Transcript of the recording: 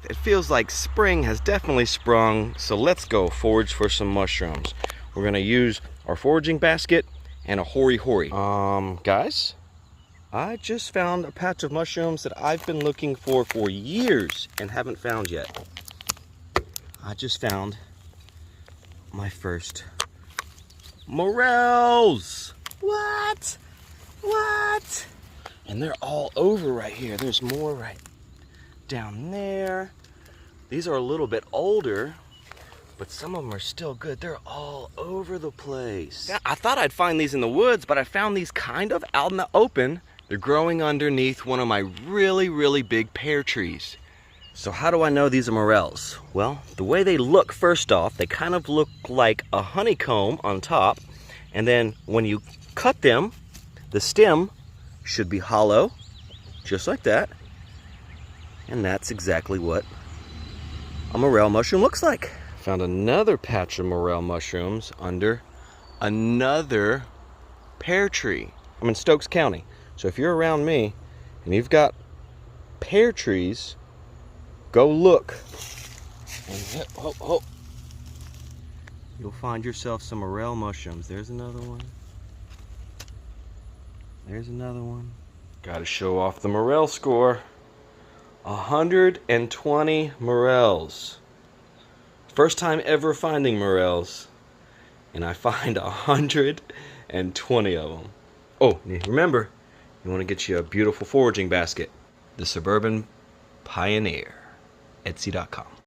it feels like spring has definitely sprung, so let's go forage for some mushrooms. We're gonna use our foraging basket and a hori-hori. Guys, I just found a patch of mushrooms that I've been looking for years and haven't found yet. I just found my first morels. What? What? And they're all over right here. There's more right down there. These are a little bit older, but some of them are still good. They're all over the place. Yeah, I thought I'd find these in the woods, but I found these kind of out in the open. They're growing underneath one of my really, really big pear trees. So how do I know these are morels? Well, the way they look, first off, they kind of look like a honeycomb on top. And then when you cut them, the stem should be hollow, just like that. And that's exactly what a morel mushroom looks like. Found another patch of morel mushrooms under another pear tree. I'm in Stokes County. So if you're around me and you've got pear trees, go look. And you'll find yourself some morel mushrooms. There's another one. There's another one. Gotta show off the morel score. 120 morels. First time ever finding morels. And I find 120 of them. Oh, remember, you want to get you a beautiful foraging basket. The Suburban Pioneer. Etsy.com.